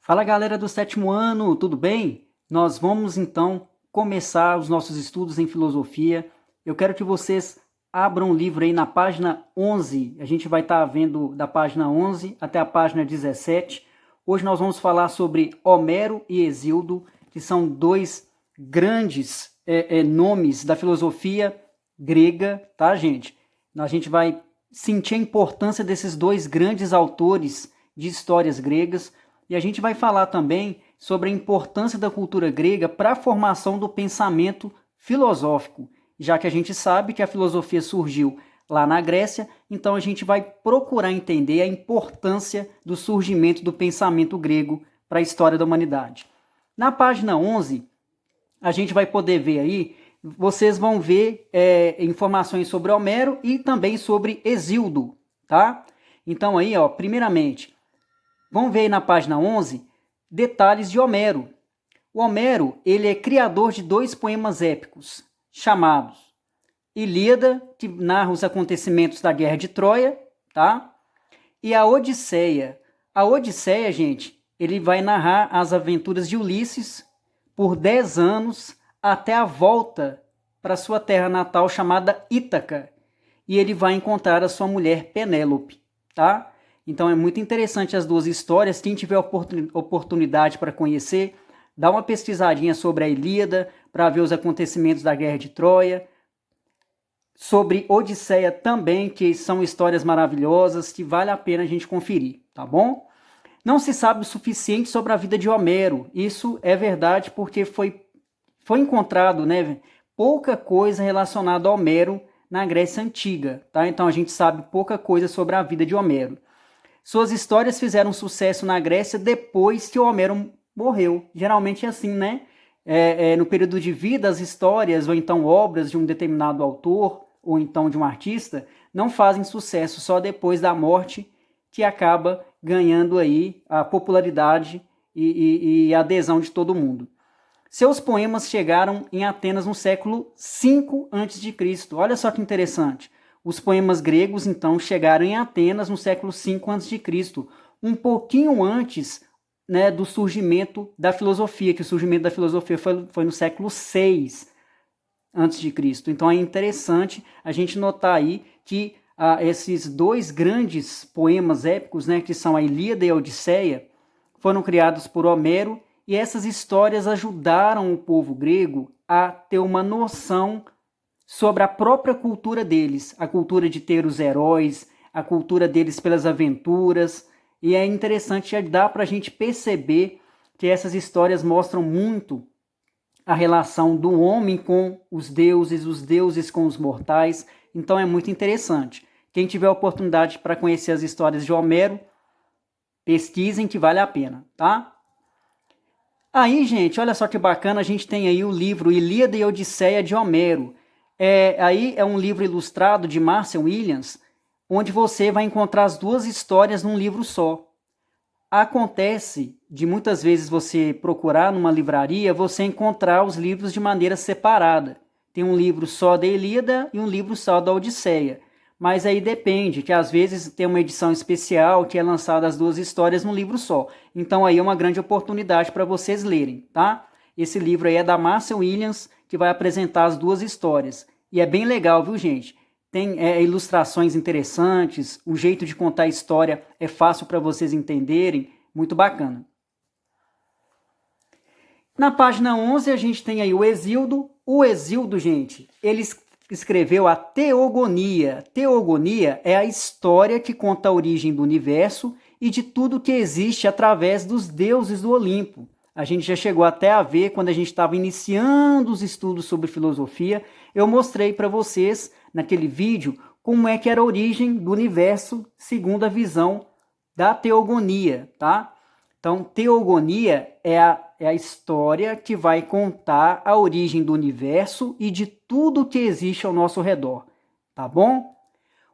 Fala galera do sétimo ano, tudo bem? Nós vamos então começar os nossos estudos em filosofia. Eu quero que vocês abram o livro aí na página 11. A gente vai estar vendo da página 11 até a página 17. Hoje nós vamos falar sobre Homero e Hesíodo, que são dois grandes nomes da filosofia grega, tá, gente? A gente vai sentir a importância desses dois grandes autores de histórias gregas. E a gente vai falar também sobre a importância da cultura grega para a formação do pensamento filosófico, já que a gente sabe que a filosofia surgiu lá na Grécia, então a gente vai procurar entender a importância do surgimento do pensamento grego para a história da humanidade. Na página 11, a gente vai poder ver aí, vocês vão ver informações sobre Homero e também sobre Hesíodo, tá? Então aí, ó, primeiramente, vamos ver aí na página 11 detalhes de Homero. O Homero, ele é criador de dois poemas épicos, chamados Ilíada, que narra os acontecimentos da Guerra de Troia, tá? E a Odisseia. A Odisseia, gente, ele vai narrar as aventuras de Ulisses por 10 anos até a volta para sua terra natal chamada Ítaca. E ele vai encontrar a sua mulher Penélope, tá? Então é muito interessante as duas histórias. Quem tiver oportunidade para conhecer, dá uma pesquisadinha sobre a Ilíada para ver os acontecimentos da Guerra de Troia. Sobre Odisseia também, que são histórias maravilhosas que vale a pena a gente conferir, tá bom? Não se sabe o suficiente sobre a vida de Homero. Isso é verdade porque foi encontrado, né, pouca coisa relacionada a Homero na Grécia Antiga, tá? Então a gente sabe pouca coisa sobre a vida de Homero. Suas histórias fizeram sucesso na Grécia depois que o Homero morreu. Geralmente é assim, né? No período de vida, as histórias ou então obras de um determinado autor ou então de um artista não fazem sucesso, só depois da morte que acaba ganhando aí a popularidade e a adesão de todo mundo. Seus poemas chegaram em Atenas no século V a.C. Olha só que interessante. Os poemas gregos, então, chegaram em Atenas no século V a.C., um pouquinho antes, né, do surgimento da filosofia, que o surgimento da filosofia foi no século VI a.C. Então é interessante a gente notar aí que esses dois grandes poemas épicos, né, que são a Ilíada e a Odisseia, foram criados por Homero, e essas histórias ajudaram o povo grego a ter uma noção sobre a própria cultura deles, a cultura de ter os heróis, a cultura deles pelas aventuras, e é interessante, dá para a gente perceber que essas histórias mostram muito a relação do homem com os deuses com os mortais, então é muito interessante. Quem tiver oportunidade para conhecer as histórias de Homero, pesquisem que vale a pena, tá? Aí, gente, olha só que bacana, a gente tem aí o livro Ilíada e Odisseia de Homero. Aí é um livro ilustrado de Marcel Williams, onde você vai encontrar as duas histórias num livro só. Acontece de muitas vezes você procurar numa livraria, você encontrar os livros de maneira separada. Tem um livro só da Ilíada e um livro só da Odisseia. Mas aí depende, que às vezes tem uma edição especial que é lançada as duas histórias num livro só. Então aí é uma grande oportunidade para vocês lerem, tá? Esse livro aí é da Marcel Williams, que vai apresentar as duas histórias. E é bem legal, viu, gente? Tem ilustrações interessantes, o jeito de contar a história é fácil para vocês entenderem, muito bacana. Na página 11 a gente tem aí o Hesíodo. O Hesíodo, gente, ele escreveu a Teogonia. Teogonia é a história que conta a origem do universo e de tudo que existe através dos deuses do Olimpo. A gente já chegou até a ver, quando a gente estava iniciando os estudos sobre filosofia, eu mostrei para vocês, naquele vídeo, como é que era a origem do universo segundo a visão da Teogonia, tá? Então, Teogonia é a história que vai contar a origem do universo e de tudo que existe ao nosso redor, tá bom?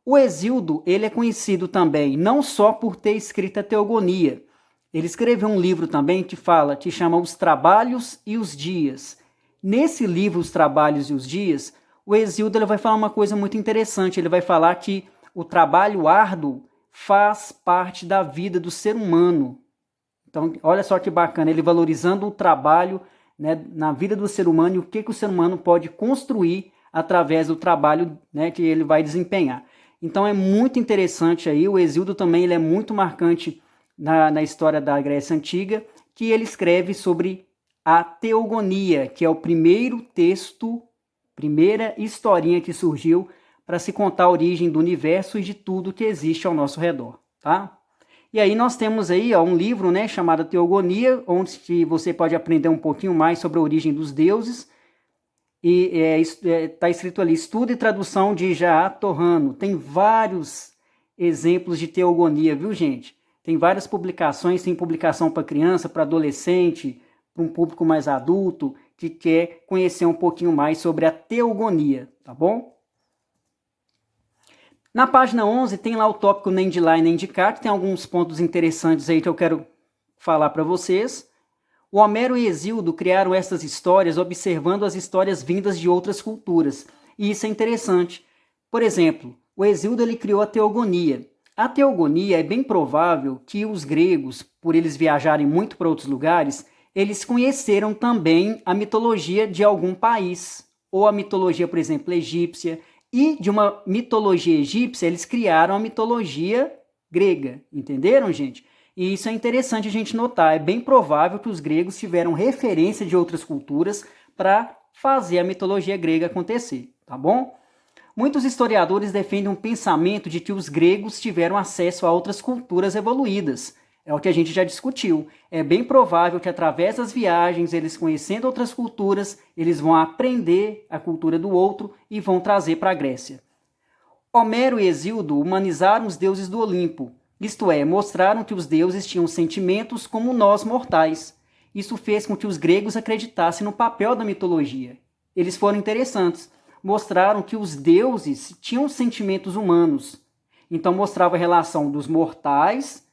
O Hesíodo, ele é conhecido também não só por ter escrito a Teogonia. Ele escreveu um livro também que chama Os Trabalhos e os Dias. Nesse livro, Os Trabalhos e os Dias, o Hesíodo ele vai falar uma coisa muito interessante. Ele vai falar que o trabalho árduo faz parte da vida do ser humano. Então, olha só que bacana, ele valorizando o trabalho, né, na vida do ser humano e o que o ser humano pode construir através do trabalho, né, que ele vai desempenhar. Então é muito interessante aí, o Hesíodo também ele é muito marcante na história da Grécia Antiga, que ele escreve sobre a teogonia, que é o primeiro texto, primeira historinha que surgiu para se contar a origem do universo e de tudo que existe ao nosso redor, tá? E aí nós temos aí um livro, né, chamado Teogonia, onde você pode aprender um pouquinho mais sobre a origem dos deuses. E está escrito ali, estudo e tradução de Jaá Torrano. Tem vários exemplos de teogonia, viu, gente? Tem várias publicações, tem publicação para criança, para adolescente, para um público mais adulto, que quer conhecer um pouquinho mais sobre a teogonia, tá bom? Na página 11 tem lá o tópico nem de lá e nem de cá, que tem alguns pontos interessantes aí que eu quero falar para vocês. O Homero e Hesíodo criaram essas histórias observando as histórias vindas de outras culturas, e isso é interessante. Por exemplo, o Hesíodo ele criou a teogonia. A teogonia é bem provável que os gregos, por eles viajarem muito para outros lugares, eles conheceram também a mitologia de algum país, ou a mitologia, por exemplo, egípcia, e de uma mitologia egípcia eles criaram a mitologia grega, entenderam, gente? E isso é interessante a gente notar, é bem provável que os gregos tiveram referência de outras culturas para fazer a mitologia grega acontecer, tá bom? Muitos historiadores defendem um pensamento de que os gregos tiveram acesso a outras culturas evoluídas. É o que a gente já discutiu. É bem provável que através das viagens, eles conhecendo outras culturas, eles vão aprender a cultura do outro e vão trazer para a Grécia. Homero e Hesíodo humanizaram os deuses do Olimpo, isto é, mostraram que os deuses tinham sentimentos como nós mortais. Isso fez com que os gregos acreditassem no papel da mitologia. Eles foram interessantes, mostraram que os deuses tinham sentimentos humanos. Então mostrava a relação dos mortais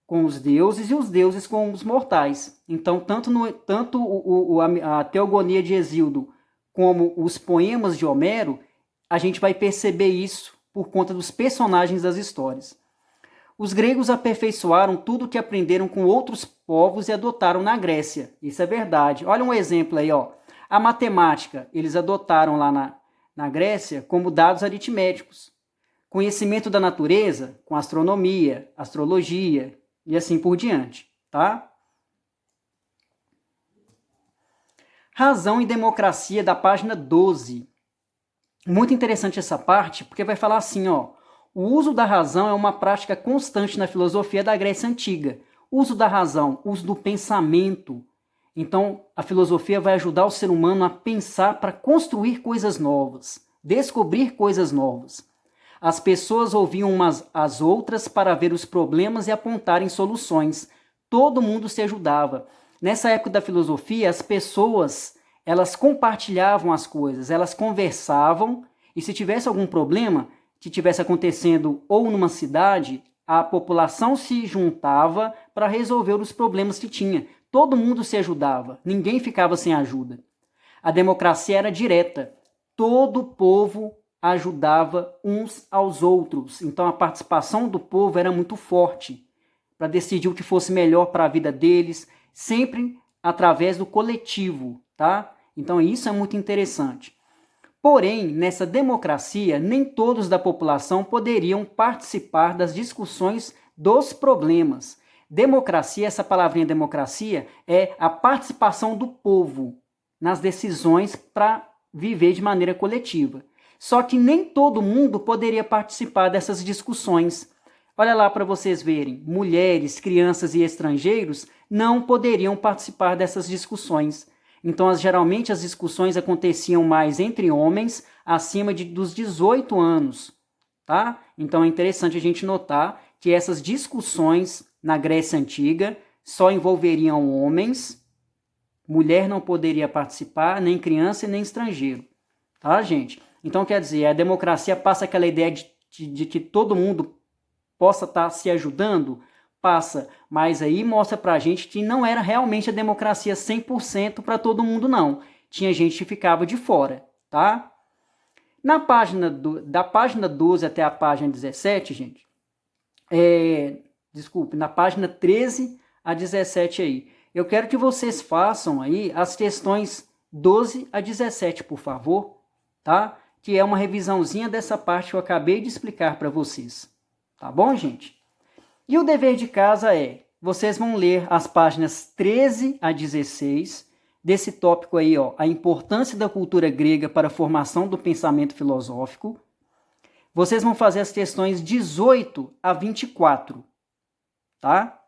com os deuses e os deuses com os mortais. Então, a teogonia de Hesíodo como os poemas de Homero, a gente vai perceber isso por conta dos personagens das histórias. Os gregos aperfeiçoaram tudo o que aprenderam com outros povos e adotaram na Grécia. Isso é verdade. Olha um exemplo aí, ó. A matemática, eles adotaram lá na Grécia como dados aritméticos. Conhecimento da natureza com astronomia, astrologia e assim por diante, tá? Razão e democracia, da página 12. Muito interessante essa parte, porque vai falar assim, ó. O uso da razão é uma prática constante na filosofia da Grécia Antiga. Uso da razão, uso do pensamento. Então, a filosofia vai ajudar o ser humano a pensar para construir coisas novas, descobrir coisas novas. As pessoas ouviam umas às outras para ver os problemas e apontarem soluções. Todo mundo se ajudava. Nessa época da filosofia, as pessoas, elas compartilhavam as coisas, elas conversavam, e se tivesse algum problema que tivesse acontecendo ou numa cidade, a população se juntava para resolver os problemas que tinha. Todo mundo se ajudava, ninguém ficava sem ajuda. A democracia era direta, todo o povo ajudava uns aos outros. Então a participação do povo era muito forte para decidir o que fosse melhor para a vida deles, sempre através do coletivo, tá? Então isso é muito interessante. Porém, nessa democracia, nem todos da população poderiam participar das discussões dos problemas. Democracia, essa palavrinha democracia, é a participação do povo nas decisões para viver de maneira coletiva. Só que nem todo mundo poderia participar dessas discussões. Olha lá para vocês verem, mulheres, crianças e estrangeiros não poderiam participar dessas discussões. Então, geralmente as discussões aconteciam mais entre homens acima dos 18 anos, tá? Então é interessante a gente notar que essas discussões na Grécia Antiga só envolveriam homens, mulher não poderia participar, nem criança e nem estrangeiro, tá, gente? Então, quer dizer, a democracia passa aquela ideia de que todo mundo possa estar se ajudando, passa, mas aí mostra pra gente que não era realmente a democracia 100% para todo mundo, não. Tinha gente que ficava de fora, tá? Da página 12 até a página 17, gente, na página 13 a 17 aí. Eu quero que vocês façam aí as questões 12 a 17, por favor, tá? Que é uma revisãozinha dessa parte que eu acabei de explicar para vocês. Tá bom, gente? E o dever de casa é, vocês vão ler as páginas 13 a 16 desse tópico aí, ó, a importância da cultura grega para a formação do pensamento filosófico. Vocês vão fazer as questões 18 a 24, tá?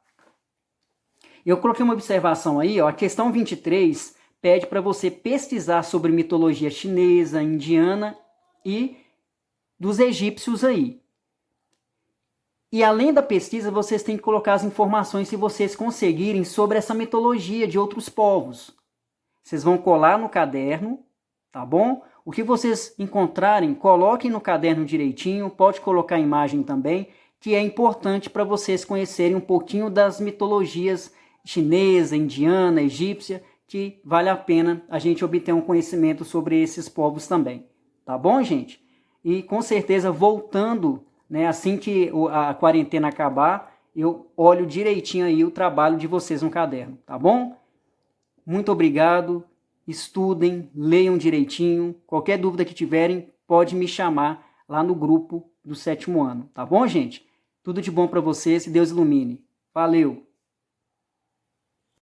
Eu coloquei uma observação aí, ó, a questão 23 pede para você pesquisar sobre mitologia chinesa, indiana e dos egípcios aí. E além da pesquisa, vocês têm que colocar as informações, se vocês conseguirem, sobre essa mitologia de outros povos. Vocês vão colar no caderno, tá bom? O que vocês encontrarem, coloquem no caderno direitinho, pode colocar a imagem também, que é importante para vocês conhecerem um pouquinho das mitologias chinesa, indiana, egípcia, que vale a pena a gente obter um conhecimento sobre esses povos também. Tá bom, gente? E com certeza, voltando, né, assim que a quarentena acabar, eu olho direitinho aí o trabalho de vocês no caderno, tá bom? Muito obrigado, estudem, leiam direitinho. Qualquer dúvida que tiverem, pode me chamar lá no grupo do 7º ano, tá bom, gente? Tudo de bom para vocês e Deus ilumine. Valeu!